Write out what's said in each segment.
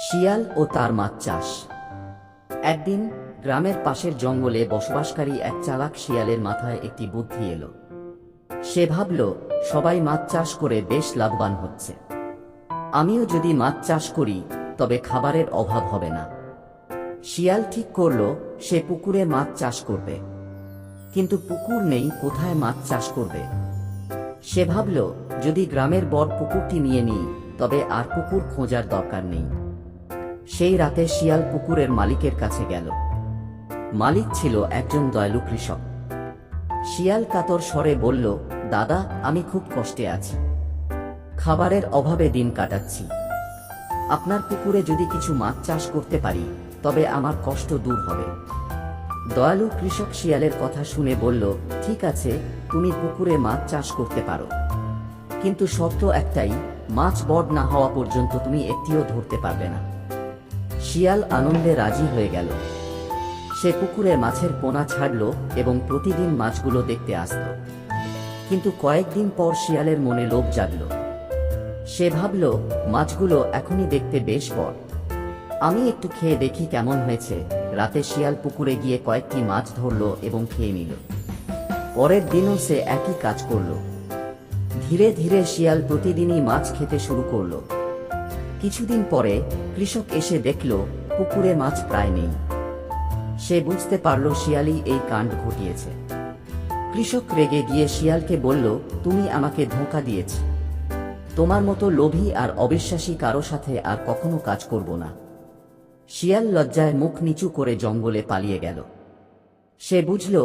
শিয়াল ও তার মাছ চাষ। একদিন গ্রামের পাশের জঙ্গলে বসবাসকারী এক চালাক শিয়ালের মাথায় একটি বুদ্ধি এলো। সে ভাবল, সবাই মাছ চাষ করে বেশ লাভবান হচ্ছে, আমিও যদি মাছ চাষ করি তবে খাবারের অভাব হবে না। শিয়াল ঠিক করল সে পুকুরে মাছ চাষ করবে, কিন্তু পুকুর নেই, কোথায় মাছ চাষ করবে? সে ভাবল, যদি গ্রামের বড় পুকুরটি নিয়ে নিই তবে আর পুকুর খোঁজার দরকার নেই। সেই রাতে শিয়াল পুকুরের মালিকের কাছে গেল। মালিক ছিল একজন দয়ালু কৃষক। শিয়াল কাতর স্বরে বলল, দাদা, আমি খুব কষ্টে আছি, খাবারের অভাবে দিন কাটাচ্ছি। আপনার পুকুরে যদি কিছু মাছ চাষ করতে পারি তবে আমার কষ্ট দূর হবে। দয়ালু কৃষক শিয়ালের কথা শুনে বলল, ঠিক আছে, তুমি পুকুরে মাছ চাষ করতে পারো, কিন্তু শর্ত একটাই, মাছ বড় না হওয়া পর্যন্ত তুমি একটিও ধরতে পারবে না। শিয়াল আনন্দে রাজি হয়ে গেল। সে পুকুরে মাছের পোনা ছাড়ল এবং প্রতিদিন মাছগুলো দেখতে আসত। কিন্তু কয়েকদিন পর শিয়ালের মনে লোভ জাগল। সে ভাবল, মাছগুলো এখনই দেখতে বেশ বড়, আমি একটু খেয়ে দেখি কেমন হয়েছে। রাতে শিয়াল পুকুরে গিয়ে কয়েকটি মাছ ধরল এবং খেয়ে নিল। পরের দিনও সে একই কাজ করল। ধীরে ধীরে শিয়াল প্রতিদিনই মাছ খেতে শুরু করল। কিছুদিন পরে কৃষক এসে দেখল পুকুরে মাছ প্রায় নেই। সে বুঝতে পারল শিয়ালই এই কাণ্ড ঘটিয়েছে। কৃষক রেগে গিয়ে শিয়ালকে বলল, তুমি আমাকে ধোঁকা দিয়েছ, তোমার মতো লোভী আর অবিশ্বাসী কারো সাথে আর কখনো কাজ করব না। শিয়াল লজ্জায় মুখ নিচু করে জঙ্গলে পালিয়ে গেল। সে বুঝল,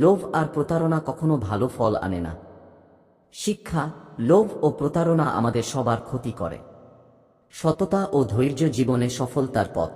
লোভ আর প্রতারণা কখনো ভালো ফল আনে না। শিক্ষা: লোভ ও প্রতারণা আমাদের সবার ক্ষতি করে। সততা ও ধৈর্য জীবনে সফলতার পথ।